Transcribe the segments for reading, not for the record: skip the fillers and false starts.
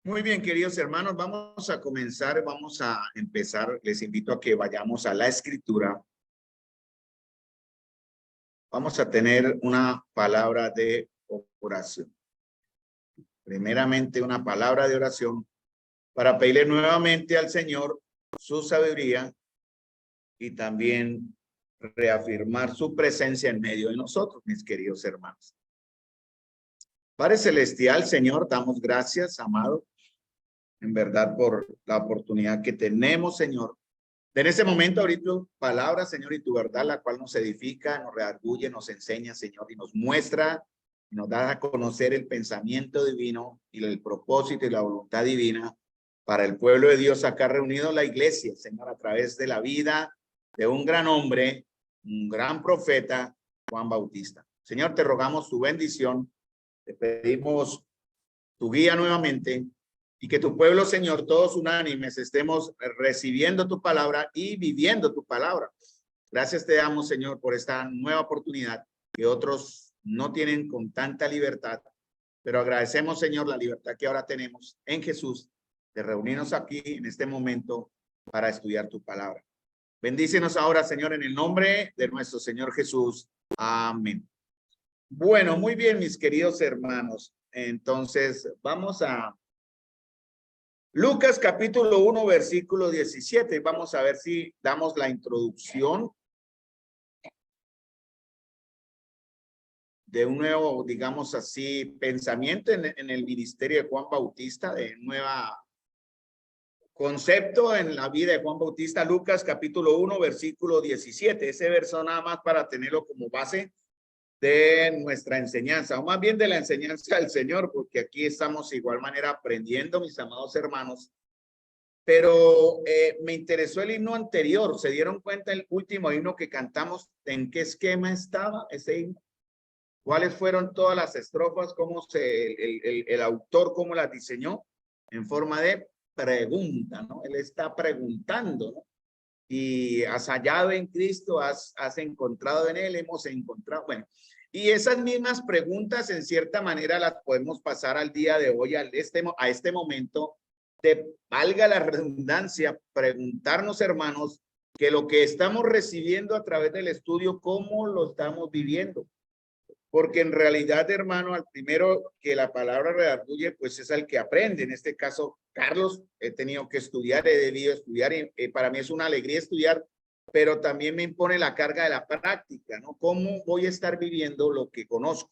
Muy bien, queridos hermanos, vamos a comenzar, vamos a empezar. Les invito a que vayamos a la escritura. Vamos a tener una palabra de oración. Primeramente, una palabra de oración para pedirle nuevamente al Señor su sabiduría y también reafirmar su presencia en medio de nosotros, mis queridos hermanos. Padre Celestial, Señor, damos gracias, amado, en verdad, por la oportunidad que tenemos, Señor. En este momento, ahorita, tu palabra, Señor, y tu verdad, la cual nos edifica, nos redarguye, nos enseña, Señor, y nos muestra, y nos da a conocer el pensamiento divino y el propósito y la voluntad divina para el pueblo de Dios acá reunido la iglesia, Señor, a través de la vida de un gran hombre, un gran profeta, Juan Bautista. Señor, te rogamos tu bendición, te pedimos tu guía nuevamente, y que tu pueblo, Señor, todos unánimes, estemos recibiendo tu palabra y viviendo tu palabra. Gracias te damos, Señor, por esta nueva oportunidad que otros no tienen con tanta libertad. Pero agradecemos, Señor, la libertad que ahora tenemos en Jesús de reunirnos aquí en este momento para estudiar tu palabra. Bendícenos ahora, Señor, en el nombre de nuestro Señor Jesús. Amén. Bueno, muy bien, mis queridos hermanos. Entonces, vamos a Lucas capítulo 1, versículo 17. Vamos a ver si damos la introducción de un nuevo, digamos así, pensamiento en el ministerio de Juan Bautista, de nueva concepto en la vida de Juan Bautista. Lucas capítulo 1, versículo 17. Ese verso nada más para tenerlo como base de nuestra enseñanza, o más bien de la enseñanza del Señor, porque aquí estamos de igual manera aprendiendo, mis amados hermanos. Pero me interesó el himno anterior. ¿Se dieron cuenta el último himno que cantamos? ¿En qué esquema estaba ese himno? ¿Cuáles fueron todas las estrofas? ¿Cómo el autor, cómo las diseñó? En forma de pregunta, ¿no? Él está preguntando, ¿no? Y has hallado en Cristo, has encontrado en Él, hemos encontrado. Bueno, y esas mismas preguntas en cierta manera las podemos pasar al día de hoy, a este momento, de, valga la redundancia, preguntarnos, hermanos, que lo que estamos recibiendo a través del estudio, ¿cómo lo estamos viviendo? Porque en realidad, hermano, al primero que la palabra redarguye, pues es al que aprende. En este caso, Carlos, he tenido que estudiar, he debido estudiar, y para mí es una alegría estudiar, pero también me impone la carga de la práctica, ¿no? ¿Cómo voy a estar viviendo lo que conozco?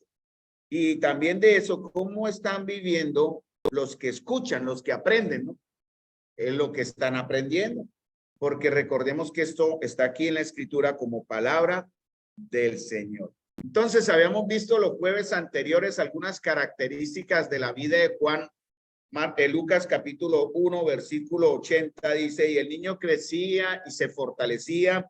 Y también de eso, ¿cómo están viviendo los que escuchan, los que aprenden, ¿no? Es lo que están aprendiendo. Porque recordemos que esto está aquí en la escritura como palabra del Señor. Entonces, habíamos visto los jueves anteriores algunas características de la vida de Juan. Lucas capítulo 1, versículo 80 dice, y el niño crecía y se fortalecía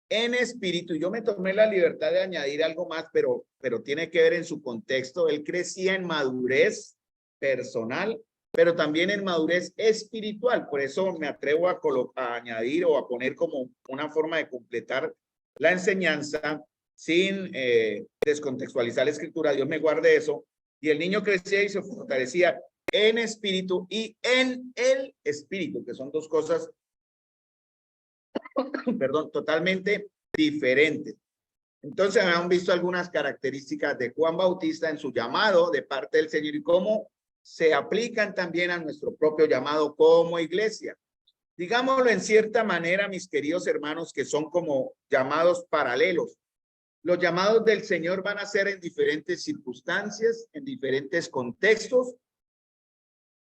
en espíritu. Yo me tomé la libertad de añadir algo más, pero tiene que ver en su contexto. Él crecía en madurez personal, pero también en madurez espiritual. Por eso me atrevo a añadir o a poner como una forma de completar la enseñanza sin descontextualizar la escritura. Dios me guarde eso. Y el niño crecía y se fortalecía en espíritu y en el espíritu, que son dos cosas, perdón, totalmente diferentes. Entonces, han visto algunas características de Juan Bautista en su llamado de parte del Señor y cómo se aplican también a nuestro propio llamado como iglesia. Digámoslo en cierta manera, mis queridos hermanos, que son como llamados paralelos. Los llamados del Señor van a ser en diferentes circunstancias, en diferentes contextos.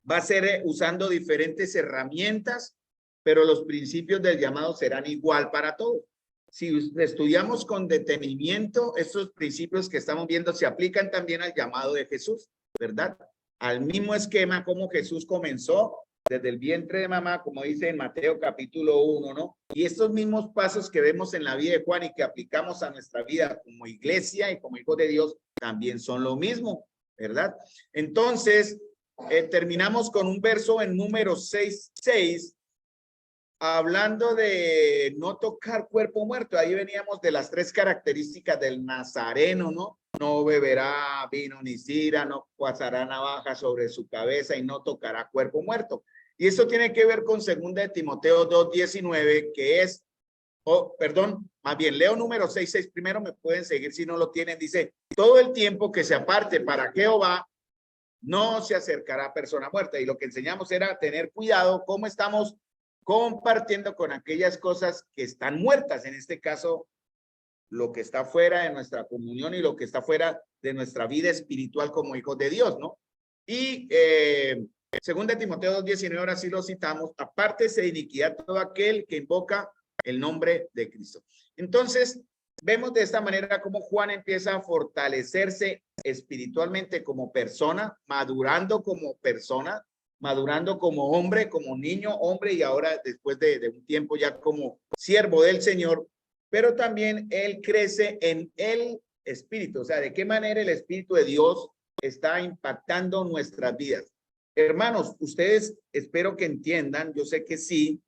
Va a ser usando diferentes herramientas, pero los principios del llamado serán igual para todos. Si estudiamos con detenimiento, estos principios que estamos viendo se aplican también al llamado de Jesús, ¿verdad? Al mismo esquema como Jesús comenzó desde el vientre de mamá, como dice en Mateo capítulo 1, ¿no? Y estos mismos pasos que vemos en la vida de Juan y que aplicamos a nuestra vida como iglesia y como hijos de Dios, también son lo mismo, ¿verdad? Entonces, terminamos con un verso en número 6, hablando de no tocar cuerpo muerto. Ahí veníamos de las tres características del nazareno, ¿no? no beberá vino ni sidra, no pasará navaja sobre su cabeza y no tocará cuerpo muerto. Y esto tiene que ver con 2 de Timoteo 2:19, que es, perdón, más bien leo número 6:6 primero, me pueden seguir si no lo tienen. Dice, todo el tiempo que se aparte para Jehová, no se acercará persona muerta. Y lo que enseñamos era tener cuidado cómo estamos compartiendo con aquellas cosas que están muertas, en este caso, lo que está fuera de nuestra comunión y lo que está fuera de nuestra vida espiritual como hijos de Dios, ¿no? Y 2 de Timoteo 2:19, ahora sí lo citamos, apártese de iniquidad todo aquel que invoca el nombre de Cristo. Entonces, vemos de esta manera cómo Juan empieza a fortalecerse espiritualmente como persona, madurando como persona, madurando como hombre, como niño, hombre, y ahora después de un tiempo ya como siervo del Señor, pero también él crece en el Espíritu. O sea, ¿de qué manera el Espíritu de Dios está impactando nuestras vidas? Hermanos, ustedes espero que entiendan, yo sé que sí,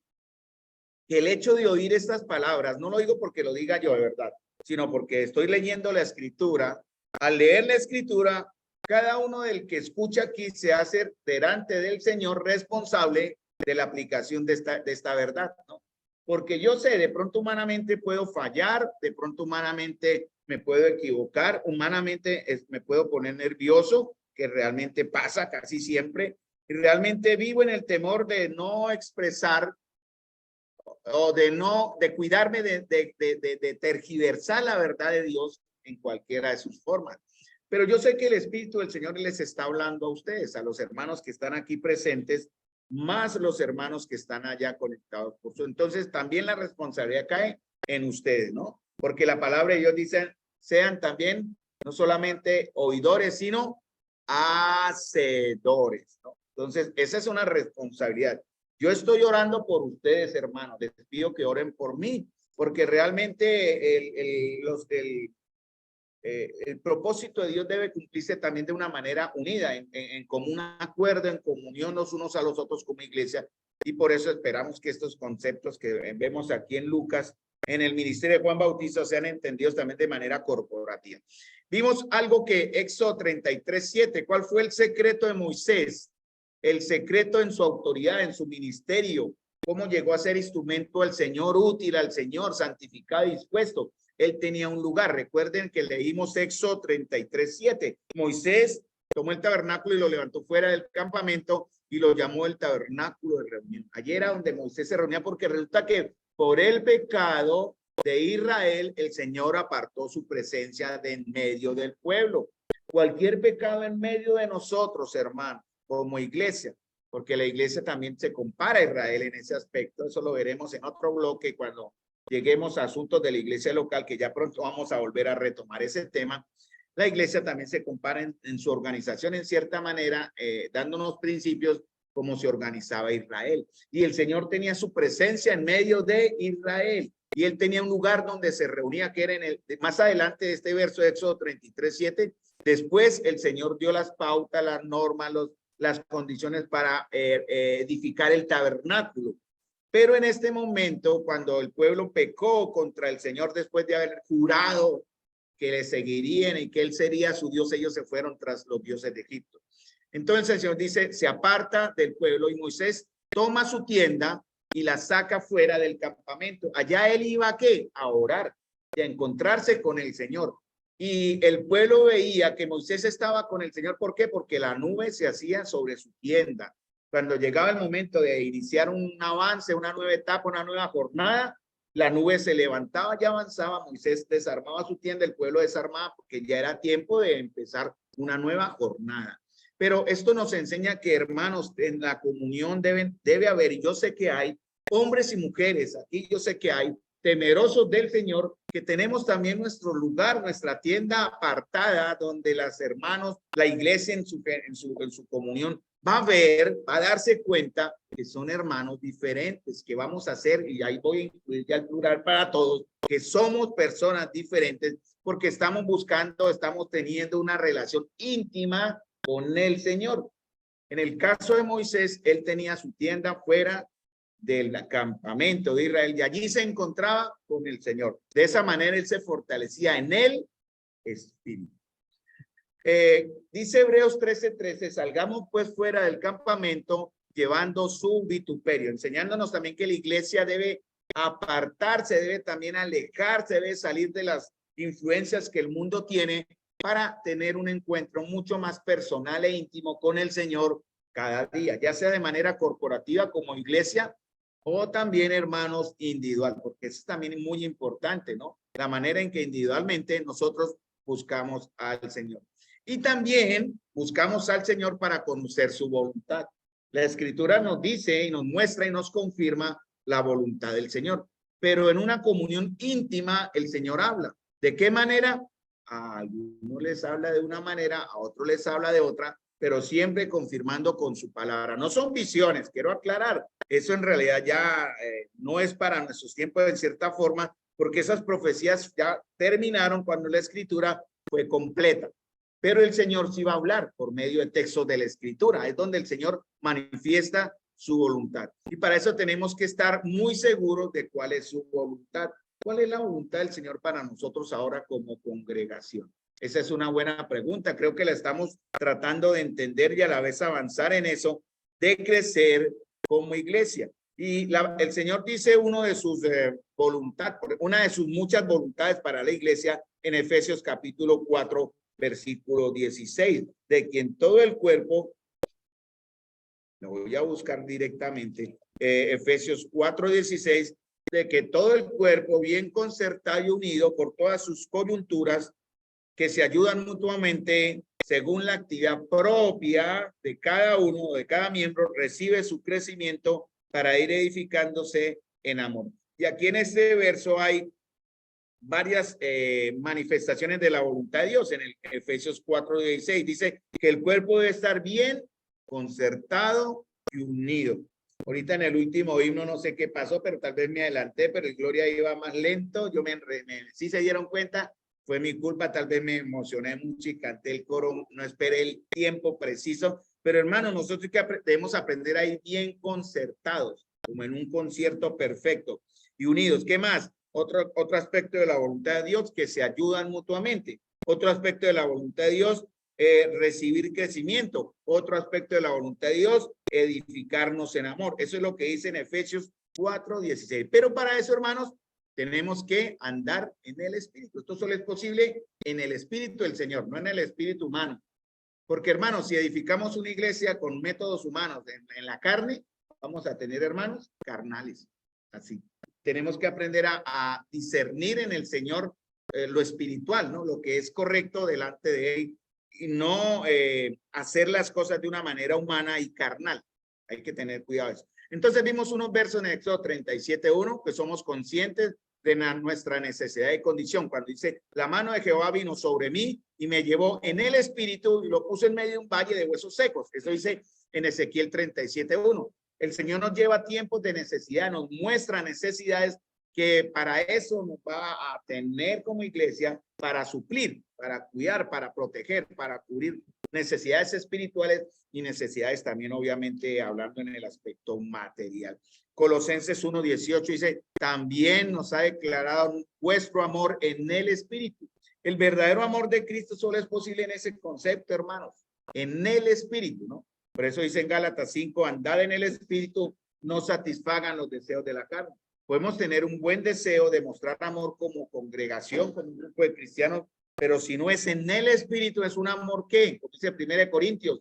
que el hecho de oír estas palabras, no lo digo porque lo diga yo de verdad, sino porque estoy leyendo la Escritura. Al leer la Escritura, cada uno del que escucha aquí se hace delante del Señor responsable de la aplicación de esta verdad, ¿no? Porque yo sé, de pronto humanamente puedo fallar, de pronto humanamente me puedo equivocar, humanamente me puedo poner nervioso, que realmente pasa casi siempre, y realmente vivo en el temor de no expresar o de cuidarme de tergiversar la verdad de Dios en cualquiera de sus formas. Pero yo sé que el Espíritu del Señor les está hablando a ustedes, a los hermanos que están aquí presentes, más los hermanos que están allá conectados por su. Entonces también la responsabilidad cae en ustedes, ¿no? Porque la palabra de Dios dice, sean también no solamente oidores, sino hacedores, ¿no? Entonces, esa es una responsabilidad. Yo estoy orando por ustedes, hermanos. Les pido que oren por mí, porque realmente el propósito de Dios debe cumplirse también de una manera unida, en común acuerdo, en comunión los unos a los otros como iglesia. Y por eso esperamos que estos conceptos que vemos aquí en Lucas, en el ministerio de Juan Bautista, sean entendidos también de manera corporativa. Vimos algo que Éxodo 33:7, ¿cuál fue el secreto de Moisés? El secreto en su autoridad, en su ministerio, cómo llegó a ser instrumento del Señor, útil al Señor, santificado y dispuesto. Él tenía un lugar. Recuerden que leímos Éxodo 33:7. Moisés tomó el tabernáculo y lo levantó fuera del campamento y lo llamó el tabernáculo de reunión. Allí era donde Moisés se reunía, porque resulta que por el pecado de Israel, el Señor apartó su presencia de en medio del pueblo. Cualquier pecado en medio de nosotros, hermano, como iglesia, porque la iglesia también se compara a Israel en ese aspecto. Eso lo veremos en otro bloque cuando lleguemos a asuntos de la iglesia local, que ya pronto vamos a volver a retomar ese tema. La iglesia también se compara en su organización en cierta manera, dándonos principios como se organizaba Israel. Y el Señor tenía su presencia en medio de Israel. Y él tenía un lugar donde se reunía, que era más adelante de este verso de Éxodo 33:7. Después el Señor dio las pautas, las normas, las condiciones para edificar el tabernáculo. Pero en este momento, cuando el pueblo pecó contra el Señor, después de haber jurado que le seguirían y que él sería su Dios, ellos se fueron tras los dioses de Egipto. Entonces el Señor dice, se aparta del pueblo y Moisés toma su tienda y la saca fuera del campamento. Allá él iba ¿a qué? A orar y a encontrarse con el Señor. Y el pueblo veía que Moisés estaba con el Señor. ¿Por qué? Porque la nube se hacía sobre su tienda. Cuando llegaba el momento de iniciar un avance, una nueva etapa, una nueva jornada, la nube se levantaba y avanzaba. Moisés desarmaba su tienda, el pueblo desarmaba, porque ya era tiempo de empezar una nueva jornada. Pero esto nos enseña que, hermanos, en la comunión debe haber, y yo sé que hay hombres y mujeres, aquí yo sé que hay temerosos del Señor, que tenemos también nuestro lugar, nuestra tienda apartada, donde las hermanos, la iglesia en su comunión va a ver, va a darse cuenta que son hermanos diferentes, que vamos a hacer, y ahí voy a incluir ya el plural para todos, que somos personas diferentes, porque estamos buscando, estamos teniendo una relación íntima con el Señor. En el caso de Moisés, él tenía su tienda fuera del campamento de Israel y allí se encontraba con el Señor. De esa manera él se fortalecía en el Espíritu. Dice Hebreos 13:13, salgamos pues fuera del campamento llevando su vituperio, enseñándonos también que la iglesia debe apartarse, debe también alejarse, debe salir de las influencias que el mundo tiene para tener un encuentro mucho más personal e íntimo con el Señor cada día, ya sea de manera corporativa como iglesia o también, hermanos, individual, porque eso es también muy importante, ¿no? La manera en que individualmente nosotros buscamos al Señor. Y también buscamos al Señor para conocer su voluntad. La Escritura nos dice y nos muestra y nos confirma la voluntad del Señor. Pero en una comunión íntima el Señor habla. ¿De qué manera? A algunos les habla de una manera, a otros les habla de otra, pero siempre confirmando con su palabra. No son visiones, quiero aclarar. Eso en realidad ya no es para nuestros tiempos en cierta forma, porque esas profecías ya terminaron cuando la Escritura fue completa. Pero el Señor sí va a hablar por medio de textos de la Escritura. Es donde el Señor manifiesta su voluntad. Y para eso tenemos que estar muy seguros de cuál es su voluntad. ¿Cuál es la voluntad del Señor para nosotros ahora como congregación? Esa es una buena pregunta. Creo que la estamos tratando de entender y a la vez avanzar en eso, de crecer como iglesia. Y el Señor dice una de sus una de sus muchas voluntades para la iglesia en Efesios capítulo 4, versículo 16, de quien todo el cuerpo, lo voy a buscar directamente, Efesios 4:16, de que todo el cuerpo bien concertado y unido por todas sus coyunturas que se ayudan mutuamente según la actividad propia de cada uno, de cada miembro, recibe su crecimiento para ir edificándose en amor. Y aquí en este verso hay varias manifestaciones de la voluntad de Dios. En el Efesios 4:16 dice que el cuerpo debe estar bien concertado y unido. Ahorita en el último himno no sé qué pasó, pero tal vez me adelanté, pero el Gloria iba más lento. Yo sí se dieron cuenta, fue mi culpa, tal vez me emocioné mucho y canté el coro, no esperé el tiempo preciso. Pero hermano, nosotros debemos aprender a ir bien concertados, como en un concierto perfecto y unidos. ¿Qué más? Otro aspecto de la voluntad de Dios, que se ayudan mutuamente. Otro aspecto de la voluntad de Dios, recibir crecimiento. Otro aspecto de la voluntad de Dios, edificarnos en amor. Eso es lo que dice en Efesios 4:16. Pero para eso, hermanos, tenemos que andar en el Espíritu. Esto solo es posible en el Espíritu del Señor, no en el Espíritu humano. Porque, hermanos, si edificamos una iglesia con métodos humanos en la carne, vamos a tener hermanos carnales. Así. Tenemos que aprender a discernir en el Señor lo espiritual, ¿no? Lo que es correcto delante de Él y no hacer las cosas de una manera humana y carnal. Hay que tener cuidado de eso. Entonces vimos unos versos en Éxodo 37:1 que somos conscientes de nuestra necesidad y condición. Cuando dice, la mano de Jehová vino sobre mí y me llevó en el espíritu y lo puso en medio de un valle de huesos secos. Eso dice en Ezequiel 37:1. El Señor nos lleva a tiempos de necesidad, nos muestra necesidades que para eso nos va a tener como iglesia para suplir, para cuidar, para proteger, para cubrir necesidades espirituales y necesidades también, obviamente, hablando en el aspecto material. Colosenses 1:18 dice, también nos ha declarado vuestro amor en el espíritu. El verdadero amor de Cristo solo es posible en ese concepto, hermanos, en el espíritu, ¿no? Por eso dice en Gálatas 5, andad en el espíritu, no satisfagan los deseos de la carne. Podemos tener un buen deseo de mostrar amor como congregación, como un grupo de cristianos, pero si no es en el espíritu, es un amor que, como dice 1 Corintios,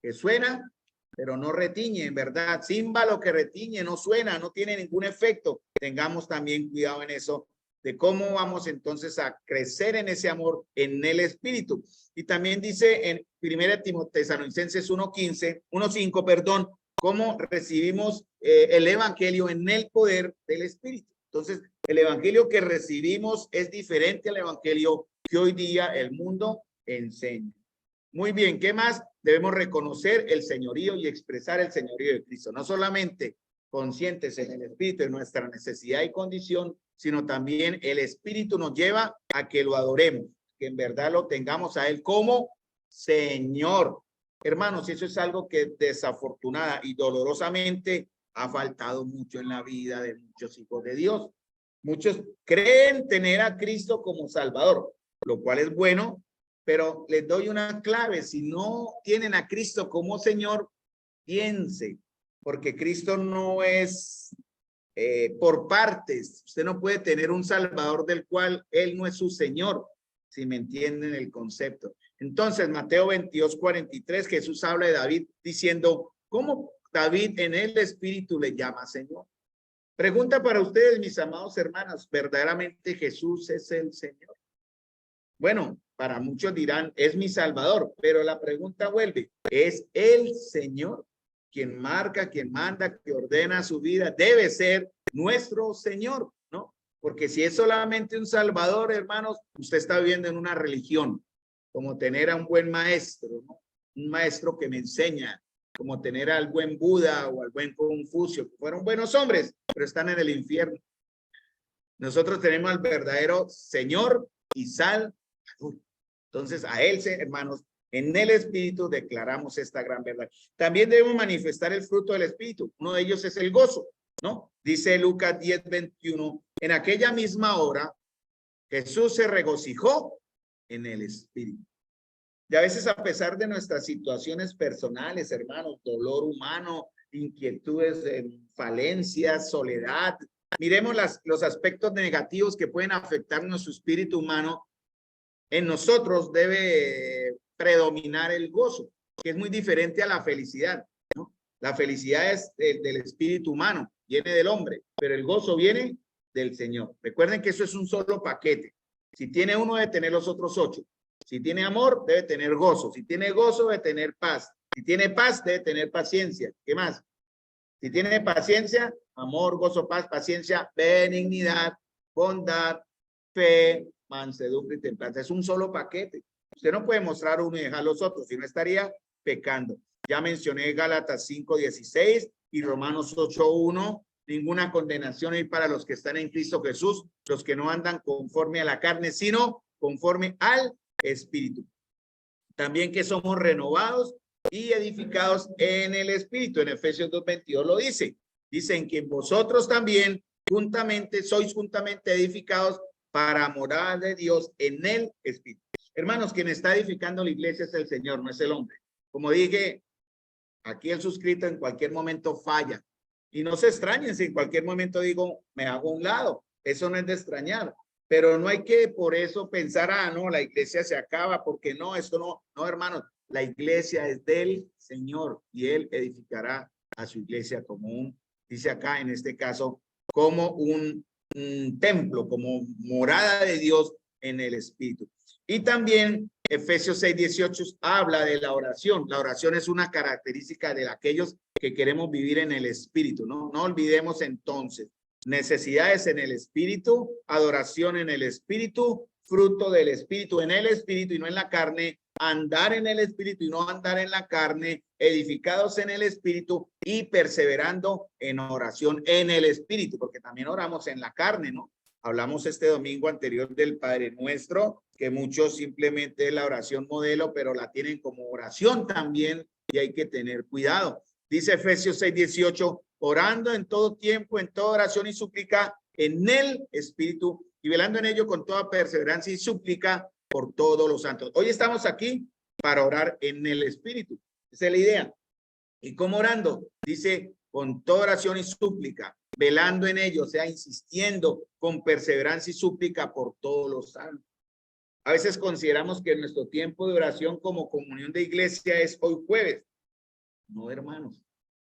que suena, pero no retiñe, en verdad. Címbalo que retiñe, no suena, no tiene ningún efecto. Tengamos también cuidado en eso, de cómo vamos entonces a crecer en ese amor en el espíritu. Y también dice en 1 Tesalonicenses 1:5, perdón, cómo recibimos el evangelio en el poder del espíritu. Entonces, el evangelio que recibimos es diferente al evangelio que hoy día el mundo enseña. Muy bien, ¿qué más? Debemos reconocer el señorío y expresar el señorío de Cristo. No solamente conscientes en el espíritu de nuestra necesidad y condición, sino también el espíritu nos lleva a que lo adoremos, que en verdad lo tengamos a él como Señor. Hermanos, eso es algo que desafortunada y dolorosamente ha faltado mucho en la vida de muchos hijos de Dios. Muchos creen tener a Cristo como Salvador, lo cual es bueno, pero les doy una clave. Si no tienen a Cristo como Señor, piense, porque Cristo no es por partes. Usted no puede tener un Salvador del cual Él no es su Señor, si me entienden el concepto. Entonces, Mateo 22:43, Jesús habla de David diciendo, ¿cómo David en el Espíritu le llama Señor? Pregunta para ustedes, mis amados hermanos, ¿verdaderamente Jesús es el Señor? Bueno, para muchos dirán, es mi Salvador, pero la pregunta vuelve, ¿es el Señor quien marca, quien manda, que ordena su vida? Debe ser nuestro Señor, ¿no? Porque si es solamente un Salvador, hermanos, usted está viviendo en una religión, como tener a un buen maestro, ¿no? Un maestro que me enseña, como tener al buen Buda o al buen Confucio, que fueron buenos hombres, pero están en el infierno. Nosotros tenemos al verdadero Señor y Salvador. Entonces, a Él, hermanos, en el Espíritu declaramos esta gran verdad. También debemos manifestar el fruto del Espíritu. Uno de ellos es el gozo, ¿no? Dice Lucas 10:21, en aquella misma hora, Jesús se regocijó en el Espíritu. Y a veces, a pesar de nuestras situaciones personales, hermanos, dolor humano, inquietudes, falencias, soledad, miremos los aspectos negativos que pueden afectar nuestro espíritu humano. En nosotros debe predominar el gozo, que es muy diferente a la felicidad, ¿no? La felicidad es del espíritu humano, viene del hombre, pero el gozo viene del Señor. Recuerden que eso es un solo paquete. Si tiene uno, debe tener los otros 8. Si tiene amor, debe tener gozo. Si tiene gozo, debe tener paz. Si tiene paz, debe tener paciencia. ¿Qué más? Si tiene paciencia, amor, gozo, paz, paciencia, benignidad, bondad, fe, mansedumbre y templanza. Es un solo paquete. Usted no puede mostrar uno y dejar los otros, si no estaría pecando. Ya mencioné Gálatas 5:16 y Romanos 8:1. Ninguna condenación hay para los que están en Cristo Jesús, los que no andan conforme a la carne, sino conforme al Espíritu. También que somos renovados y edificados en el Espíritu. En Efesios 2:22 lo dice. Dicen que vosotros también sois juntamente edificados para morada de Dios en el Espíritu. Hermanos, quien está edificando la iglesia es el Señor, no es el hombre. Como dije, aquí el suscrito en cualquier momento falla. Y no se extrañen si en cualquier momento digo, me hago a un lado. Eso no es de extrañar. Pero no hay que por eso pensar, no, la iglesia se acaba, porque no, esto no, no, hermanos, la iglesia es del Señor y Él edificará a su iglesia como dice acá en este caso, como un templo, como morada de Dios en el Espíritu. Y también Efesios 6:18 habla de la oración. La oración es una característica de aquellos que queremos vivir en el Espíritu, ¿no? No olvidemos entonces. Necesidades en el Espíritu, adoración en el Espíritu, fruto del Espíritu en el Espíritu y no en la carne, andar en el Espíritu y no andar en la carne, edificados en el Espíritu y perseverando en oración en el Espíritu, porque también oramos en la carne, ¿no? Hablamos este domingo anterior del Padre Nuestro, que muchos simplemente es la oración modelo, pero la tienen como oración también y hay que tener cuidado. Dice Efesios 6:18, orando en todo tiempo, en toda oración y súplica en el Espíritu y velando en ello con toda perseverancia y súplica por todos los santos. Hoy estamos aquí para orar en el Espíritu. Esa es la idea. ¿Y cómo orando? Dice, con toda oración y súplica, velando en ello, o sea, insistiendo con perseverancia y súplica por todos los santos. A veces consideramos que nuestro tiempo de oración como comunión de iglesia es hoy jueves. No, hermanos.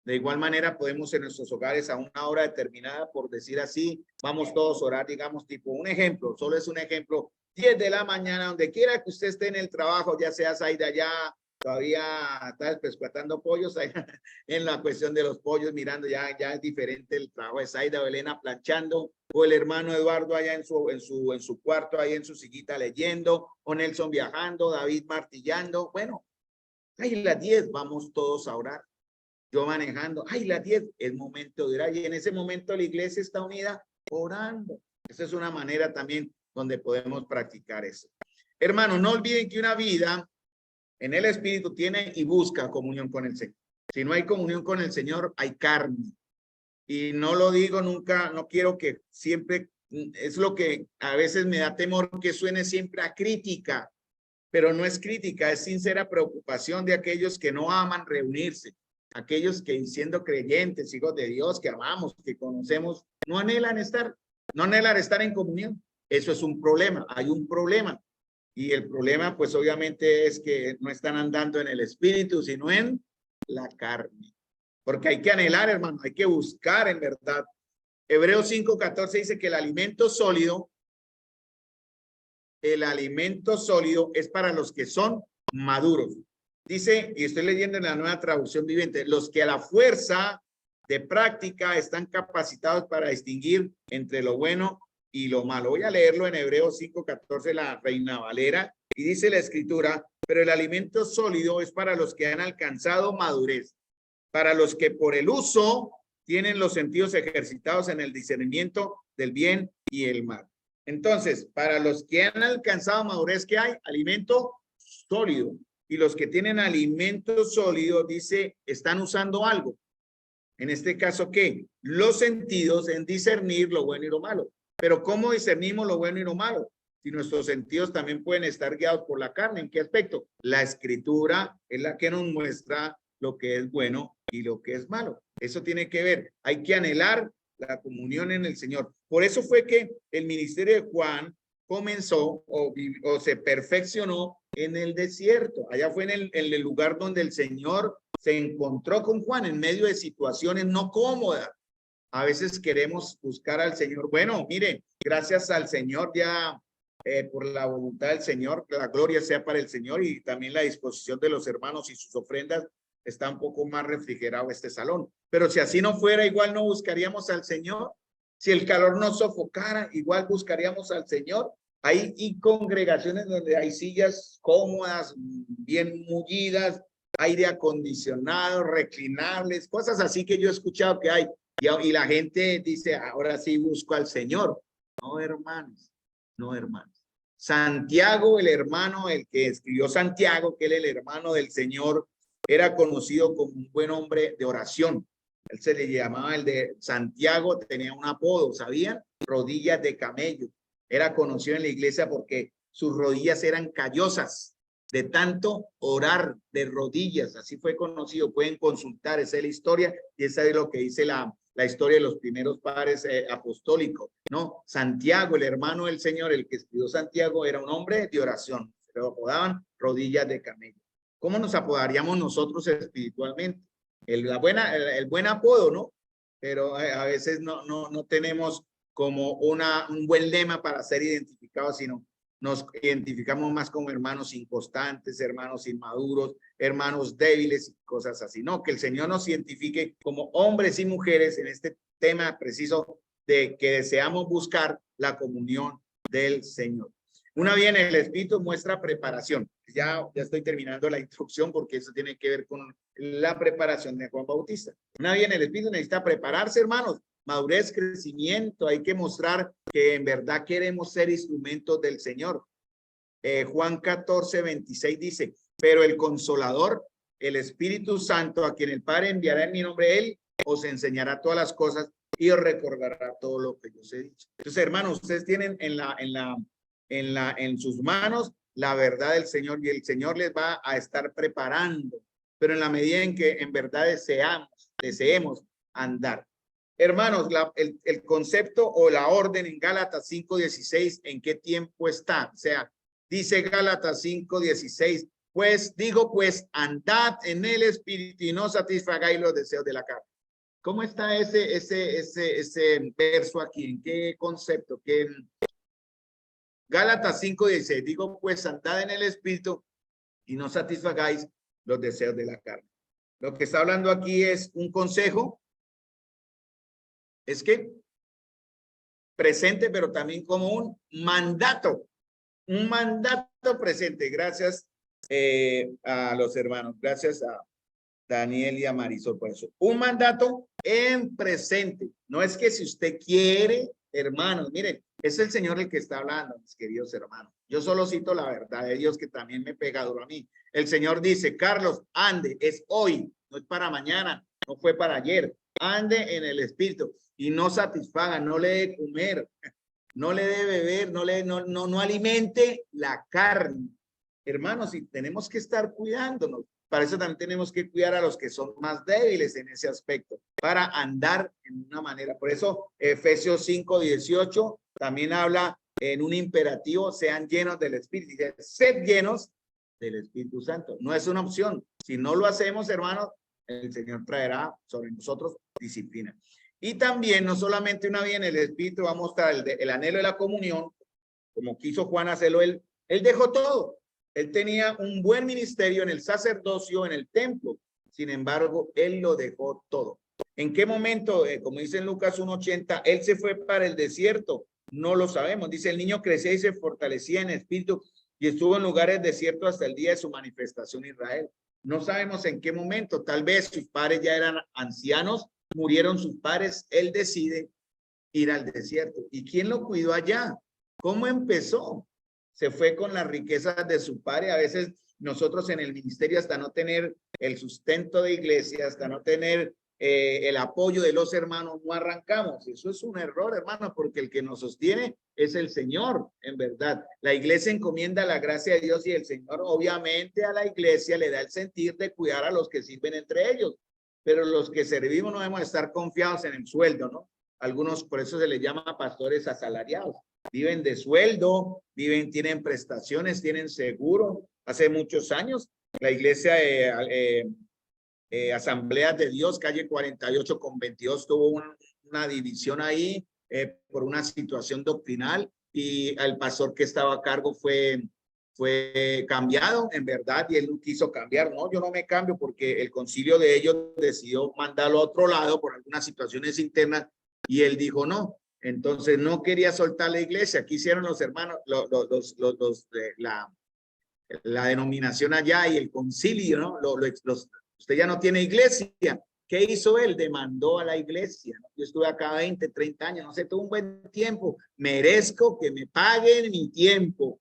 De igual manera podemos en nuestros hogares a una hora determinada, por decir así, vamos todos a orar, digamos, tipo un ejemplo, solo es un ejemplo, 10 de la mañana, donde quiera que usted esté en el trabajo, ya sea ahí de allá, todavía está pescuatando pollos, ahí, en la cuestión de los pollos, mirando, ya es diferente el trabajo de Zaida o Elena planchando, o el hermano Eduardo allá en su cuarto, ahí en su sillita leyendo, o Nelson viajando, David martillando, bueno, ahí las 10 vamos todos a orar. Yo manejando, las 10, es momento de orar y en ese momento la iglesia está unida orando. Esa es una manera también donde podemos practicar eso. Hermanos, no olviden que una vida en el Espíritu tiene y busca comunión con el Señor. Si no hay comunión con el Señor, hay carne. Y no lo digo nunca, no quiero que siempre, es lo que a veces me da temor que suene siempre a crítica. pero no es crítica, es sincera preocupación de aquellos que no aman reunirse, aquellos que siendo creyentes, hijos de Dios, que amamos, que conocemos, no anhelan estar en comunión. Eso es un problema, hay un problema. Y el problema, pues obviamente es que no están andando en el espíritu, sino en la carne. Porque hay que anhelar, hermano, hay que buscar en verdad. Hebreos 5:14 dice que el alimento sólido es para los que son maduros. Dice, y estoy leyendo en la Nueva Traducción Viviente, los que a la fuerza de práctica están capacitados para distinguir entre lo bueno y lo malo. Voy a leerlo en Hebreos 5:14, la Reina Valera, y dice la Escritura, pero el alimento sólido es para los que han alcanzado madurez, para los que por el uso tienen los sentidos ejercitados en el discernimiento del bien y el mal. Entonces, para los que han alcanzado madurez, ¿qué hay? Alimento sólido. Y los que tienen alimento sólido, dice, están usando algo. En este caso, ¿qué? Los sentidos en discernir lo bueno y lo malo. Pero ¿cómo discernimos lo bueno y lo malo? Si nuestros sentidos también pueden estar guiados por la carne. ¿En qué aspecto? La Escritura es la que nos muestra lo que es bueno y lo que es malo. Eso tiene que ver. Hay que anhelar la comunión en el Señor. Por eso fue que el ministerio de Juan comenzó o se perfeccionó en el desierto. Allá fue en el lugar donde el Señor se encontró con Juan en medio de situaciones no cómodas. A veces queremos buscar al Señor. Bueno, mire, gracias al Señor ya por la voluntad del Señor, la gloria sea para el Señor y también la disposición de los hermanos y sus ofrendas. Está un poco más refrigerado este salón. Pero si así no fuera, igual no buscaríamos al Señor. Si el calor nos sofocara, igual buscaríamos al Señor. Hay congregaciones donde hay sillas cómodas, bien mullidas, aire acondicionado, reclinables, cosas así que yo he escuchado que hay. Y la gente dice, ahora sí busco al Señor. No, hermanos, no, hermanos. Santiago, el hermano, el que escribió Santiago, que él es el hermano del Señor, era conocido como un buen hombre de oración. Él se le llamaba el de Santiago, tenía un apodo, ¿sabían? Rodillas de camello. Era conocido en la iglesia porque sus rodillas eran callosas de tanto orar de rodillas. Así fue conocido. Pueden consultar, esa es la historia y esa es lo que dice la historia de los primeros padres apostólicos. No, Santiago, el hermano del Señor, el que escribió Santiago, era un hombre de oración. Se lo apodaban rodillas de camello. ¿Cómo nos apodaríamos nosotros espiritualmente? El buen apodo, ¿no? Pero a veces no tenemos como un buen lema para ser identificados, sino nos identificamos más como hermanos inconstantes, hermanos inmaduros, hermanos débiles y cosas así. No, que el Señor nos identifique como hombres y mujeres en este tema preciso de que deseamos buscar la comunión del Señor. Una vía en el Espíritu muestra preparación. Ya estoy terminando la instrucción porque eso tiene que ver con la preparación de Juan Bautista. Una vía en el Espíritu necesita prepararse, hermanos. Madurez, crecimiento. Hay que mostrar que en verdad queremos ser instrumentos del Señor. Juan 14:26 dice, pero el Consolador, el Espíritu Santo, a quien el Padre enviará en mi nombre, Él os enseñará todas las cosas y os recordará todo lo que yo os he dicho. Entonces, hermanos, ustedes tienen en sus manos la verdad del Señor y el Señor les va a estar preparando, pero en la medida en que en verdad deseemos andar. Hermanos, el concepto o la orden en Gálatas 5:16, ¿en qué tiempo está? O sea, dice Gálatas 5:16, pues andad en el Espíritu y no satisfagáis los deseos de la carne. ¿Cómo está ese verso aquí? ¿En qué concepto? ¿Qué? Gálatas 5:16, digo pues andad en el Espíritu y no satisfagáis los deseos de la carne. Lo que está hablando aquí es un consejo, es que presente, pero también como un mandato presente. Gracias a los hermanos, gracias a Daniel y a Marisol por eso. Un mandato en presente. No es que si usted quiere, hermanos, miren, es el Señor el que está hablando, mis queridos hermanos. Yo solo cito la verdad de Dios que también me pega duro a mí. El Señor dice, Carlos, ande, es hoy, no es para mañana, no fue para ayer. Ande en el Espíritu y no satisfaga, no le dé comer, no le dé beber, no alimente la carne. hermanos, y tenemos que estar cuidándonos. Para eso también tenemos que cuidar a los que son más débiles en ese aspecto, para andar en una manera. Por eso Efesios 5:18 también habla en un imperativo, sean llenos del Espíritu. Dice, sed llenos del Espíritu Santo. No es una opción. Si no lo hacemos, hermanos, el Señor traerá sobre nosotros disciplina. Y también, no solamente una vez en el Espíritu va a mostrar el anhelo de la comunión, como quiso Juan hacerlo él dejó todo. Él tenía un buen ministerio en el sacerdocio, en el templo. Sin embargo, él lo dejó todo. ¿En qué momento? Como dice en Lucas 1:80, él se fue para el desierto. No lo sabemos. Dice, el niño crecía y se fortalecía en espíritu y estuvo en lugares desiertos hasta el día de su manifestación en Israel. No sabemos en qué momento. Tal vez sus padres ya eran ancianos, murieron sus padres. Él decide ir al desierto. ¿Y quién lo cuidó allá? ¿Cómo empezó? Se fue con las riquezas de su padre. A veces nosotros en el ministerio, hasta no tener el sustento de iglesia, hasta no tener el apoyo de los hermanos, no arrancamos. Eso es un error, hermano, porque el que nos sostiene es el Señor, en verdad. La iglesia encomienda la gracia de Dios y el Señor obviamente a la iglesia le da el sentir de cuidar a los que sirven entre ellos. Pero los que servimos no debemos estar confiados en el sueldo, ¿no? Algunos, por eso se les llama pastores asalariados. Viven de sueldo, tienen prestaciones, tienen seguro. Hace muchos años, la iglesia Asambleas de Dios, calle 48/22, tuvo una división ahí por una situación doctrinal y el pastor que estaba a cargo fue cambiado, en verdad, y él no quiso cambiar. No, yo no me cambio porque el concilio de ellos decidió mandarlo a otro lado por algunas situaciones internas y él dijo no. Entonces no quería soltar la iglesia. Aquí hicieron los hermanos, de la denominación allá y el concilio, ¿no? Usted ya no tiene iglesia. ¿Qué hizo él? Demandó a la iglesia. Yo estuve acá 20, 30 años, no sé, tuve un buen tiempo. Merezco que me paguen mi tiempo.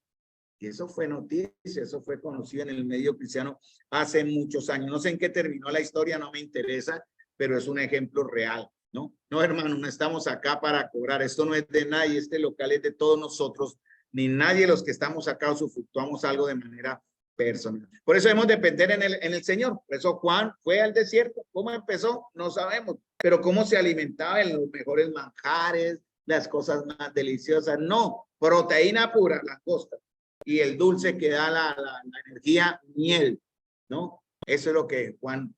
Y eso fue noticia, eso fue conocido en el medio cristiano hace muchos años. No sé en qué terminó la historia, no me interesa, pero es un ejemplo real, ¿no? No, hermano, no estamos acá para cobrar. Esto no es de nadie, este local es de todos nosotros. Ni nadie de los que estamos acá usufructuamos algo de manera personal. Por eso debemos depender en el Señor. Por eso Juan fue al desierto. ¿Cómo empezó? No sabemos. Pero cómo se alimentaba en los mejores manjares, las cosas más deliciosas. No, proteína pura, langosta. Y el dulce que da la energía, miel, ¿no? Eso es lo que Juan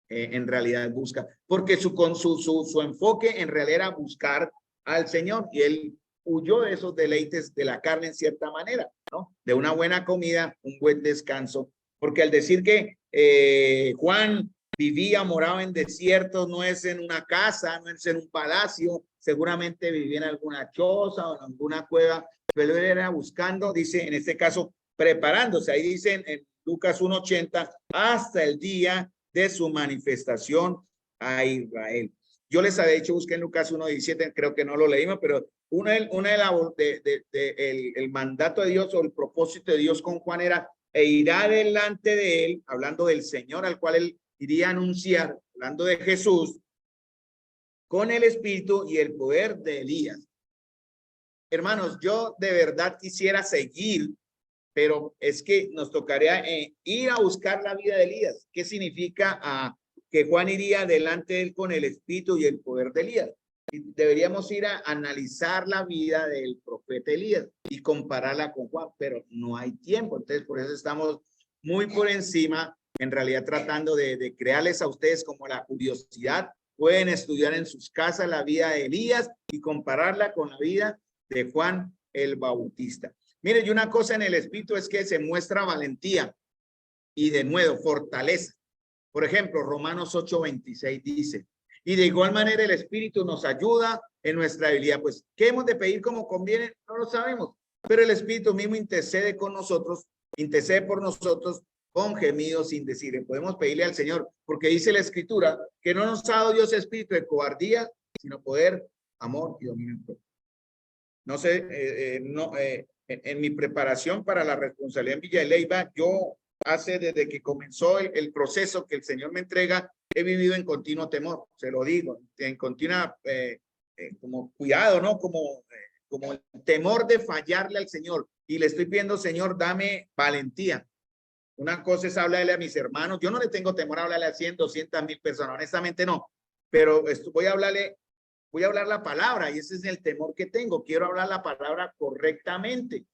en realidad busca. Porque su enfoque en realidad era buscar al Señor. Y él huyó de esos deleites de la carne en cierta manera, ¿no? De una buena comida, un buen descanso, porque al decir que Juan vivía, moraba en desiertos, no es en una casa, no es en un palacio, seguramente vivía en alguna choza o en alguna cueva, pero él era buscando, dice en este caso, preparándose, ahí dicen en Lucas 1:80, hasta el día de su manifestación a Israel. Yo les había dicho, busquen Lucas 1:17, creo que no lo leímos, pero el mandato de Dios o el propósito de Dios con Juan era e irá delante de él, hablando del Señor al cual él iría a anunciar, hablando de Jesús, con el espíritu y el poder de Elías. Hermanos, yo de verdad quisiera seguir, pero es que nos tocaría ir a buscar la vida de Elías. ¿Qué significa que Juan iría delante de él con el espíritu y el poder de Elías? Y deberíamos ir a analizar la vida del profeta Elías y compararla con Juan, pero no hay tiempo. Entonces, por eso estamos muy por encima, en realidad tratando de crearles a ustedes como la curiosidad. Pueden estudiar en sus casas la vida de Elías y compararla con la vida de Juan el Bautista. Mire, y una cosa en el espíritu es que se muestra valentía y de nuevo fortaleza. Por ejemplo, Romanos 8:26 dice, y de igual manera el espíritu nos ayuda en nuestra debilidad. Pues, ¿qué hemos de pedir como conviene? No lo sabemos, pero el espíritu mismo intercede con nosotros, intercede por nosotros con gemidos sin decir. Podemos pedirle al Señor, porque dice la escritura que no nos ha dado Dios espíritu de cobardía, sino poder, amor y dominio propio. No sé, en mi preparación para la responsabilidad en Villa de Leyva, yo desde que comenzó el proceso que el Señor me entrega, he vivido en continuo temor, se lo digo, en continua como cuidado, ¿no? Como el temor de fallarle al Señor. Y le estoy pidiendo, Señor, dame valentía. Una cosa es hablarle a mis hermanos. Yo no le tengo temor a hablarle a 100, 200.000 personas, honestamente no. Pero voy a hablar la palabra y ese es el temor que tengo. Quiero hablar la palabra correctamente.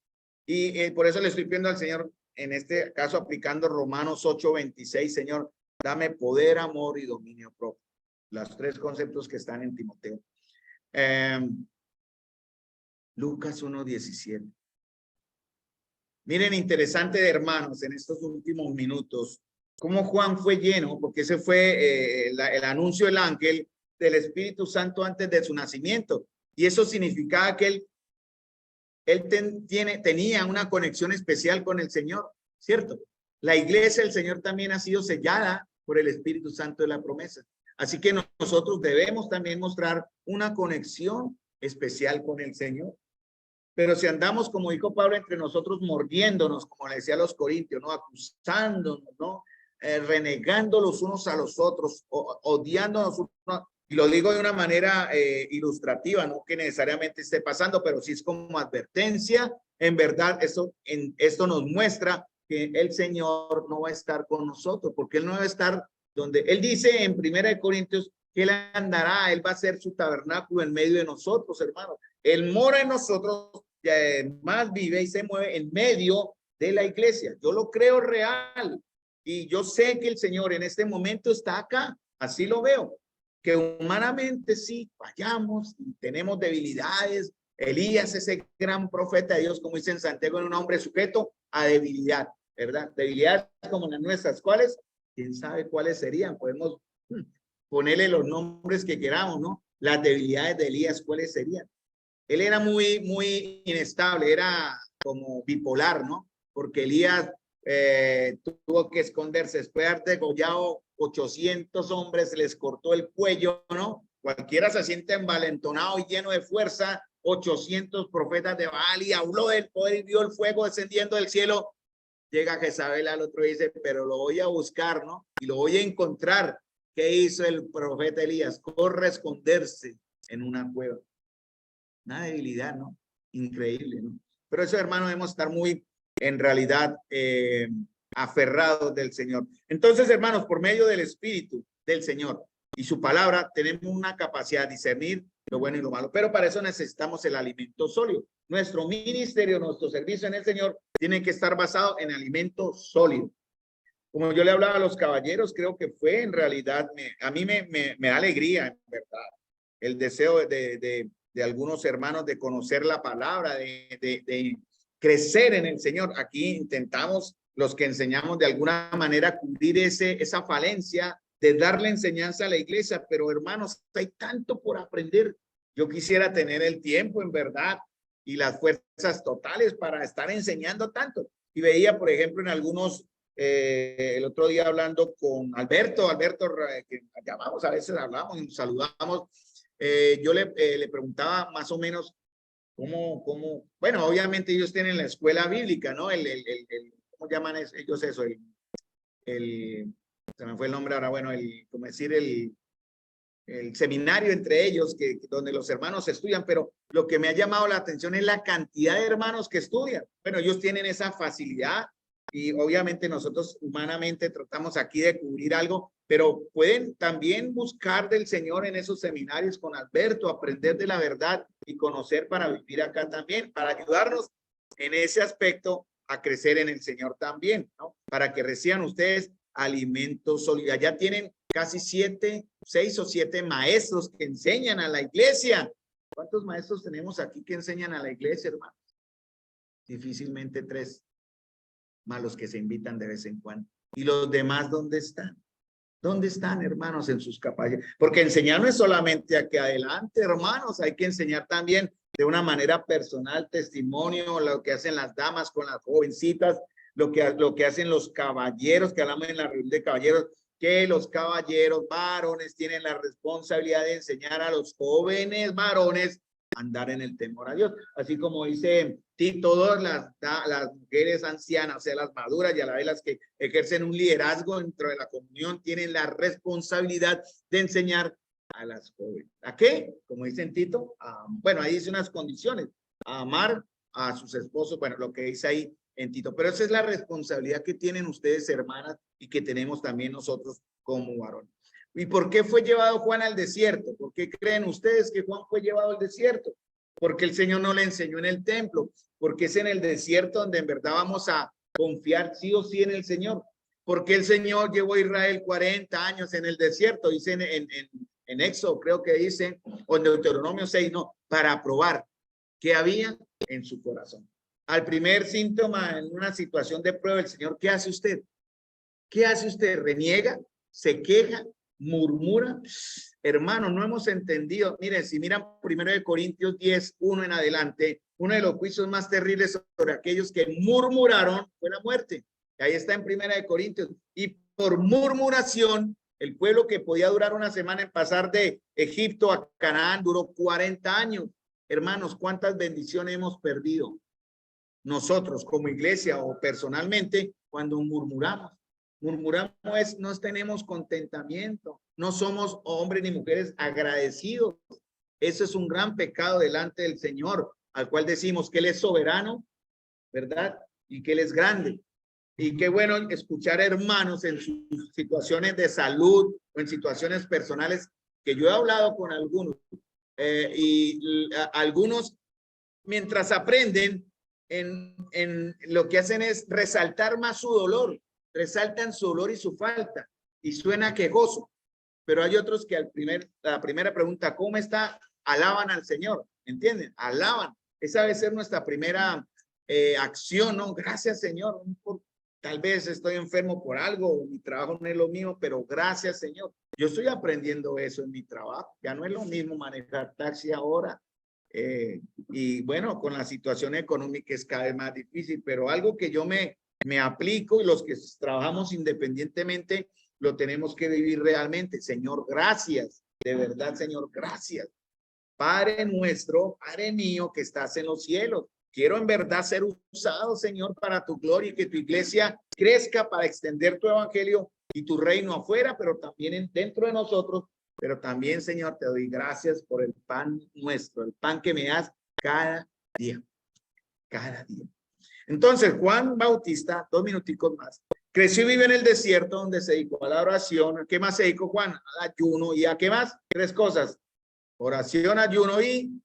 Y por eso le estoy pidiendo al Señor, en este caso aplicando Romanos 8:26, Señor, dame poder, amor y dominio propio. Los tres conceptos que están en Timoteo. Lucas 1:17. Miren, interesante, hermanos, en estos últimos minutos, cómo Juan fue lleno, porque ese fue el anuncio del ángel del Espíritu Santo antes de su nacimiento. Y eso significaba que él tenía una conexión especial con el Señor, ¿cierto? La iglesia del Señor también ha sido sellada por el Espíritu Santo de la promesa. Así que nosotros debemos también mostrar una conexión especial con el Señor. Pero si andamos, como dijo Pablo, entre nosotros mordiéndonos, como le decía a los corintios, ¿no? Acusándonos, ¿no? Renegando los unos a los otros, odiándonos unos. Y lo digo de una manera ilustrativa, no que necesariamente esté pasando, pero sí es como advertencia. En verdad, esto nos muestra que el Señor no va a estar con nosotros, porque Él no va a estar donde Él dice en 1 Corintios que Él andará, Él va a ser su tabernáculo en medio de nosotros, hermanos. Él mora en nosotros, más vive y se mueve en medio de la iglesia. Yo lo creo real y yo sé que el Señor en este momento está acá, así lo veo. Que humanamente sí fallamos, tenemos debilidades. Elías, ese gran profeta de Dios, como dice en Santiago, era un hombre sujeto a debilidad, ¿verdad? Debilidades como las nuestras. ¿Cuáles? ¿Quién sabe cuáles serían? Podemos ponerle los nombres que queramos, ¿no? Las debilidades de Elías, ¿cuáles serían? Él era muy inestable, era como bipolar, ¿no? Porque Elías tuvo que esconderse después de haber degollado 800 hombres, les cortó el cuello, ¿no? Cualquiera se siente envalentonado y lleno de fuerza. 800 profetas de Baal y habló del poder y vio el fuego descendiendo del cielo. Llega Jezabel al otro y dice, pero lo voy a buscar, ¿no? Y lo voy a encontrar. ¿Qué hizo el profeta Elías? Corre a esconderse en una cueva. Una debilidad, ¿no? Increíble, ¿no? Pero eso, hermano, debemos estar muy, en realidad, aferrados del Señor. Entonces, hermanos, por medio del Espíritu del Señor y su palabra, tenemos una capacidad de discernir lo bueno y lo malo. Pero para eso necesitamos el alimento sólido. Nuestro ministerio, nuestro servicio en el Señor, tiene que estar basado en alimento sólido. Como yo le hablaba a los caballeros, creo que fue en realidad, a mí me da alegría, en verdad, el deseo de algunos hermanos de conocer la palabra, de crecer en el Señor. Aquí intentamos, los que enseñamos, de alguna manera cubrir esa falencia de darle enseñanza a la iglesia, pero hermanos, hay tanto por aprender. Yo quisiera tener el tiempo, en verdad, y las fuerzas totales para estar enseñando tanto. Y veía, por ejemplo, en algunos, el otro día hablando con Alberto, que llamamos, a veces hablamos y nos saludamos. Yo le preguntaba más o menos cómo, bueno, obviamente ellos tienen la escuela bíblica, ¿no? ¿Cómo llaman ellos eso? Se me fue el nombre ahora, bueno, como decir, el seminario entre ellos, donde los hermanos estudian, pero lo que me ha llamado la atención es la cantidad de hermanos que estudian. Bueno, ellos tienen esa facilidad y obviamente nosotros humanamente tratamos aquí de cubrir algo, pero pueden también buscar del Señor en esos seminarios con Alberto, aprender de la verdad y conocer para vivir acá también, para ayudarnos en ese aspecto a crecer en el Señor también, ¿no? Para que reciban ustedes alimentos sólidos. Ya tienen casi 6 o 7 maestros que enseñan a la iglesia. ¿Cuántos maestros tenemos aquí que enseñan a la iglesia, hermanos? Difícilmente 3, más los que se invitan de vez en cuando. ¿Y los demás dónde están? ¿Dónde están, hermanos, en sus capacidades? Porque enseñar no es solamente aquí adelante, hermanos, hay que enseñar también de una manera personal, testimonio, lo que hacen las damas con las jovencitas, lo que hacen los caballeros, que hablamos en la reunión de caballeros, que los caballeros varones tienen la responsabilidad de enseñar a los jóvenes varones a andar en el temor a Dios. Así como dice Tito, todas las mujeres ancianas, o sea, las maduras y a la vez las que ejercen un liderazgo dentro de la comunión, tienen la responsabilidad de enseñar a las jóvenes. ¿A qué? Como dice Tito, bueno, ahí dice unas condiciones, a amar a sus esposos, bueno, lo que dice ahí, en Tito. Pero esa es la responsabilidad que tienen ustedes, hermanas, y que tenemos también nosotros como varones. ¿Y por qué fue llevado Juan al desierto? ¿Por qué creen ustedes que Juan fue llevado al desierto? Porque el Señor no le enseñó en el templo, porque es en el desierto donde en verdad vamos a confiar sí o sí en el Señor. Porque el Señor llevó a Israel 40 años en el desierto, dice en Éxodo, creo que dice, o en Deuteronomio 6, no, para probar qué había en su corazón. Al primer síntoma en una situación de prueba, el Señor, ¿qué hace usted? ¿Qué hace usted? ¿Reniega? ¿Se queja? ¿Murmura? Hermano, no hemos entendido. Miren, si miran 1 Corintios 10, 1 en adelante, uno de los juicios más terribles sobre aquellos que murmuraron fue la muerte. Ahí está en 1 Corintios. Y por murmuración, el pueblo que podía durar una semana en pasar de Egipto a Canaán duró 40 años. Hermanos, ¿cuántas bendiciones hemos perdido nosotros como iglesia o personalmente cuando murmuramos? Murmuramos es, no tenemos contentamiento, no somos hombres ni mujeres agradecidos. Eso es un gran pecado delante del Señor, al cual decimos que Él es soberano, ¿verdad? Y que Él es grande. Y qué bueno escuchar hermanos en sus situaciones de salud o en situaciones personales, que yo he hablado con algunos, algunos mientras aprenden en lo que hacen es resaltar más su dolor, resaltan su dolor y su falta y suena quejoso, pero hay otros que la primera pregunta, ¿cómo está? Alaban al Señor, ¿entienden? Alaban, esa debe ser nuestra primera acción, ¿no? Gracias, Señor, tal vez estoy enfermo por algo, mi trabajo no es lo mismo, pero gracias, Señor. Yo estoy aprendiendo eso en mi trabajo, ya no es lo mismo manejar taxi ahora, y bueno, con la situación económica es cada vez más difícil, pero algo que yo me aplico y los que trabajamos independientemente lo tenemos que vivir realmente. Señor, gracias, de verdad, Señor, gracias. Padre nuestro, Padre mío que estás en los cielos, quiero en verdad ser usado, Señor, para tu gloria y que tu iglesia crezca para extender tu evangelio y tu reino afuera, pero también dentro de nosotros. Pero también, Señor, te doy gracias por el pan nuestro, el pan que me das cada día, cada día. Entonces, Juan Bautista, 2 minuticos más, creció y vive en el desierto donde se dedicó a la oración. ¿Qué más se dedicó Juan? Al ayuno. ¿Y a qué más? 3 cosas. Oración, ayuno y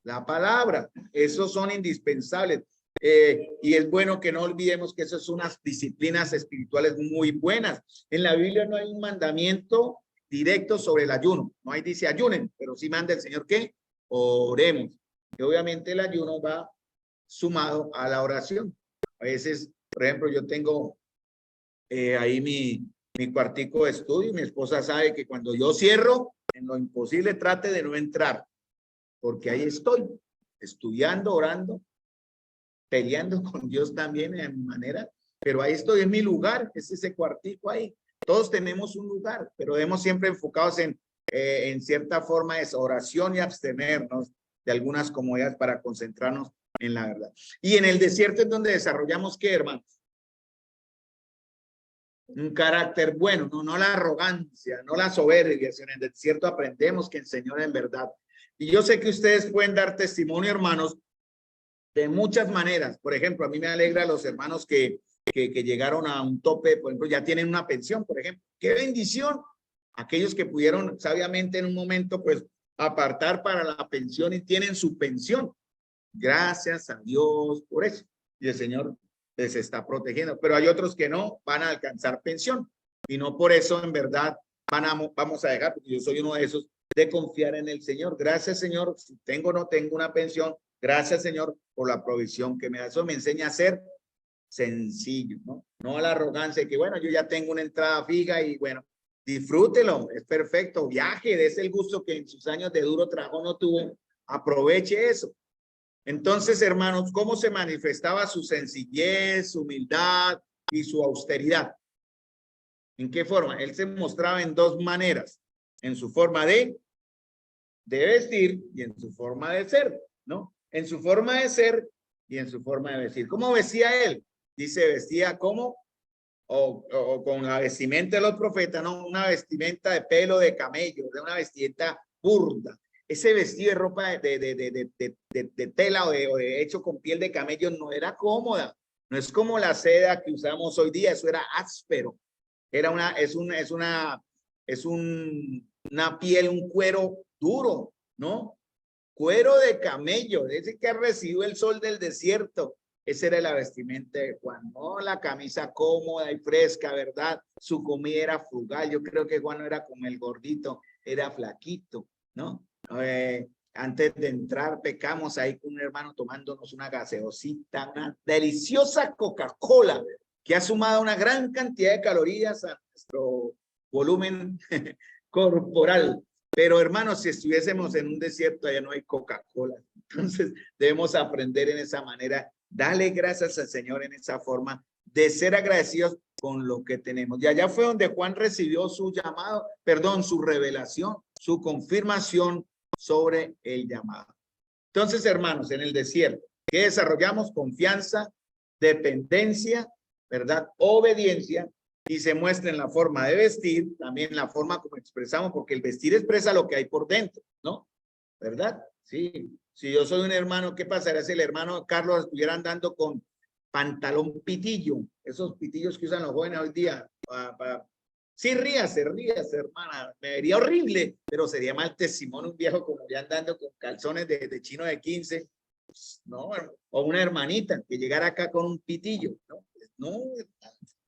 la palabra. Esos son indispensables. Y es bueno que no olvidemos que esas son unas disciplinas espirituales muy buenas. En la Biblia no hay un mandamiento directo sobre el ayuno. No hay dice ayunen, pero sí manda el Señor que oremos. Y obviamente el ayuno va sumado a la oración. A veces, por ejemplo, yo tengo ahí mi cuartico de estudio y mi esposa sabe que cuando yo cierro, en lo imposible trate de no entrar, porque ahí estoy, estudiando, orando, peleando con Dios también en mi manera, pero ahí estoy, en mi lugar, es ese cuartico ahí. Todos tenemos un lugar, pero debemos siempre enfocados en cierta forma esa oración y abstenernos de algunas comodidades para concentrarnos en la verdad. Y en el desierto es donde desarrollamos, ¿qué, hermanos? Un carácter bueno, no la arrogancia, no la soberbia, sino en el desierto aprendemos que el Señor en verdad. Y yo sé que ustedes pueden dar testimonio, hermanos, de muchas maneras. Por ejemplo, a mí me alegra los hermanos que llegaron a un tope, por ejemplo, ya tienen una pensión, por ejemplo. ¡Qué bendición! Aquellos que pudieron sabiamente en un momento, pues, apartar para la pensión y tienen su pensión. Gracias a Dios por eso. Y el Señor les está protegiendo. Pero hay otros que no van a alcanzar pensión. Y no por eso, en verdad, vamos a dejar, porque yo soy uno de esos, de confiar en el Señor. Gracias, Señor. Si tengo o no tengo una pensión, gracias, Señor, por la provisión que me da. Eso me enseña a ser sencillo, ¿no? No a la arrogancia de que, bueno, yo ya tengo una entrada fija y, bueno, disfrútelo, es perfecto. Viaje, dése el gusto que en sus años de duro trabajo no tuvo. Aproveche eso. Entonces, hermanos, ¿cómo se manifestaba su sencillez, su humildad y su austeridad? ¿En qué forma? Él se mostraba en 2 maneras, en su forma de vestir y en su forma de ser, ¿no? En su forma de ser y en su forma de vestir. ¿Cómo vestía él? Dice, vestía como, o con la vestimenta de los profetas, ¿no? Una vestimenta de pelo de camello, de una vestimenta burda. Ese vestido de ropa de tela o de hecho con piel de camello no era cómoda. No es como la seda que usamos hoy día, eso era áspero. Era una piel, un cuero duro, ¿no? Cuero de camello, ese que ha recibido el sol del desierto. Esa era la vestimenta de Juan, ¿no? La camisa cómoda y fresca, ¿verdad? Su comida era frugal. Yo creo que Juan no era como el gordito, era flaquito, ¿no? Antes de entrar, pecamos ahí con un hermano tomándonos una gaseosita, una deliciosa Coca-Cola, que ha sumado una gran cantidad de calorías a nuestro volumen corporal. Pero hermanos, si estuviésemos en un desierto, allá no hay Coca-Cola. Entonces debemos aprender en esa manera. Dale gracias al Señor en esa forma de ser agradecidos con lo que tenemos. Y allá fue donde Juan recibió su llamado, perdón, su revelación, su confirmación sobre el llamado. Entonces, hermanos, en el desierto, ¿qué desarrollamos? Confianza, dependencia, ¿verdad? Obediencia, y se muestra en la forma de vestir, también la forma como expresamos, porque el vestir expresa lo que hay por dentro, ¿no? ¿Verdad? Sí. Si yo soy un hermano, ¿qué pasaría si el hermano Carlos estuviera andando con pantalón pitillo? Esos pitillos que usan los jóvenes hoy día. Sí, ríase, hermana. Me vería horrible, pero sería mal testimonio un viejo como ya andando con calzones de chino de 15. No, o una hermanita que llegara acá con un pitillo, ¿no? No,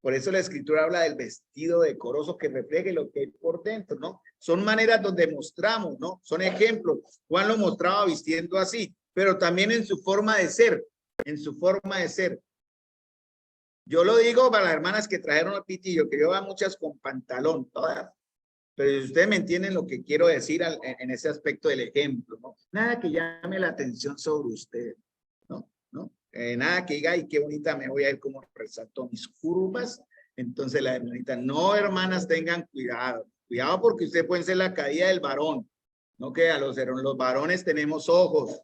por eso la escritura habla del vestido decoroso que refleje lo que hay por dentro, ¿no? Son maneras donde mostramos, ¿no? Son ejemplos. Juan lo mostraba vistiendo así, pero también en su forma de ser, en su forma de ser. Yo lo digo para las hermanas que trajeron el pitillo, que yo veo muchas con pantalón, todas. Pero si ustedes me entienden lo que quiero decir en ese aspecto del ejemplo, ¿no? Nada que llame la atención sobre usted, ¿no? Nada que diga, ay, qué bonita me voy a ir como resaltó mis curvas. Entonces la hermanita, no, hermanas, tengan cuidado. Cuidado porque usted puede ser la caída del varón. No que a los varones tenemos ojos.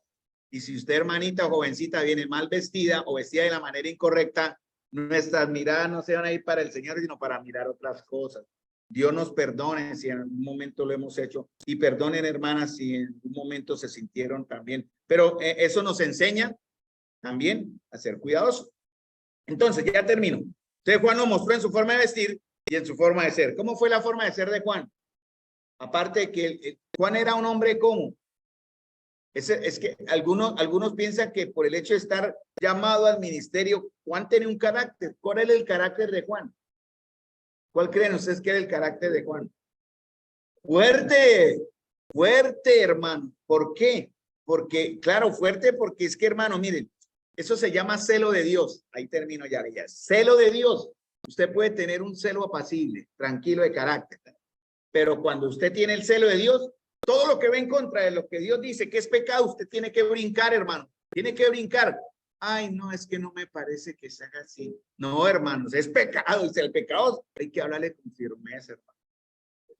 Y si usted, hermanita o jovencita, viene mal vestida o vestida de la manera incorrecta, nuestras miradas no se van a ir para el Señor, sino para mirar otras cosas. Dios nos perdone si en algún momento lo hemos hecho y perdonen, hermanas, si en algún momento se sintieron también. Pero eso nos enseña también a ser cuidadosos. Entonces, ya termino. Entonces, Juan nos mostró en su forma de vestir y en su forma de ser. ¿Cómo fue la forma de ser de Juan? Aparte de que Juan era un hombre como. Es que algunos piensan que por el hecho de estar llamado al ministerio, Juan tenía un carácter. ¿Cuál era el carácter de Juan? ¿Cuál creen ustedes que era el carácter de Juan? Fuerte, fuerte, hermano. ¿Por qué? Porque, claro, fuerte porque es que, hermano, miren, eso se llama celo de Dios. Ahí termino ya. Celo de Dios. Usted puede tener un celo apacible, tranquilo de carácter. Pero cuando usted tiene el celo de Dios, todo lo que va en contra de lo que Dios dice que es pecado, usted tiene que brincar, hermano. Tiene que brincar. Ay, no, es que no me parece que se haga así. No, hermanos, es pecado. Y si el pecado hay que hablarle con firmeza, hermano.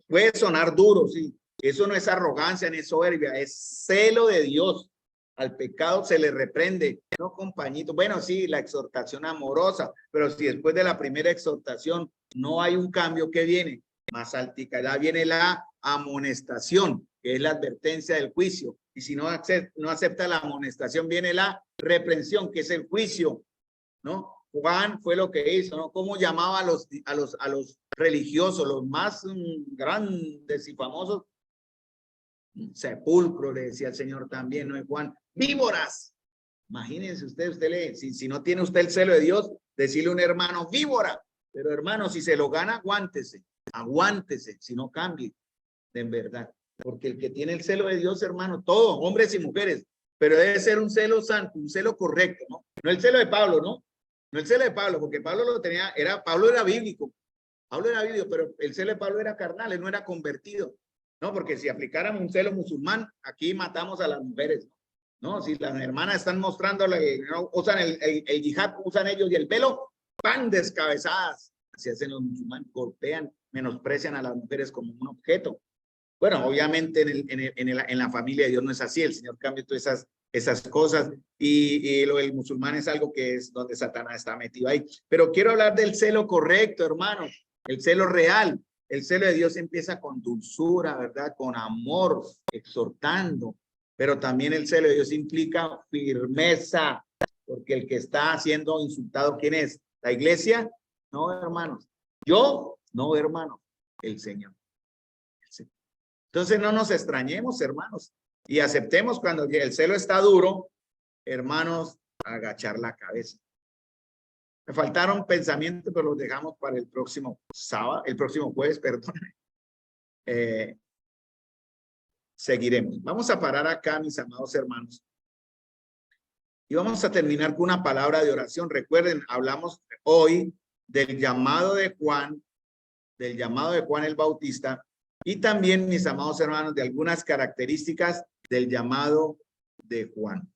Puede sonar duro, sí. Eso no es arrogancia ni soberbia, es celo de Dios. Al pecado se le reprende, no, compañito. Bueno, sí, la exhortación amorosa, pero si después de la primera exhortación no hay un cambio, ¿qué viene? Más altica, ya viene la amonestación, que es la advertencia del juicio. Y si no acepta la amonestación, viene la reprensión, que es el juicio, ¿no? Juan fue lo que hizo, ¿no? ¿Cómo llamaba a los religiosos, los más grandes y famosos? Sepulcro, le decía el Señor también, ¿no? Juan, víboras. Imagínense usted si no tiene usted el celo de Dios, decirle a un hermano, víbora. Pero hermano, si se lo gana, aguántese, si no cambie, en verdad. Porque el que tiene el celo de Dios, hermano, todos, hombres y mujeres, pero debe ser un celo santo, un celo correcto, ¿no? No el celo de Pablo, ¿no? No el celo de Pablo, porque Pablo Pablo era bíblico. Pablo era bíblico, pero el celo de Pablo era carnal, él no era convertido. No, porque si aplicáramos un celo musulmán, aquí matamos a las mujeres. No, si las hermanas están mostrando, no, usan el yihad, usan ellos y el velo, van descabezadas. Así hacen los musulmanes, golpean, menosprecian a las mujeres como un objeto. Bueno, obviamente en la familia de Dios no es así, el Señor cambia todas esas cosas y lo del musulmán es algo que es donde Satanás está metido ahí. Pero quiero hablar del celo correcto, hermano, el celo real. El celo de Dios empieza con dulzura, ¿verdad? Con amor, exhortando. Pero también el celo de Dios implica firmeza, Porque el que está siendo insultado, ¿quién es? ¿La iglesia? No, hermanos. ¿Yo? No, hermanos. El Señor. Entonces no nos extrañemos, hermanos, y aceptemos cuando el celo está duro, hermanos, agachar la cabeza. Me faltaron pensamientos, pero los dejamos para el próximo sábado, el próximo jueves, perdón. Seguiremos. Vamos a parar acá, mis amados hermanos. Y vamos a terminar con una palabra de oración. Recuerden, hablamos hoy del llamado de Juan el Bautista, y también, mis amados hermanos, de algunas características del llamado de Juan.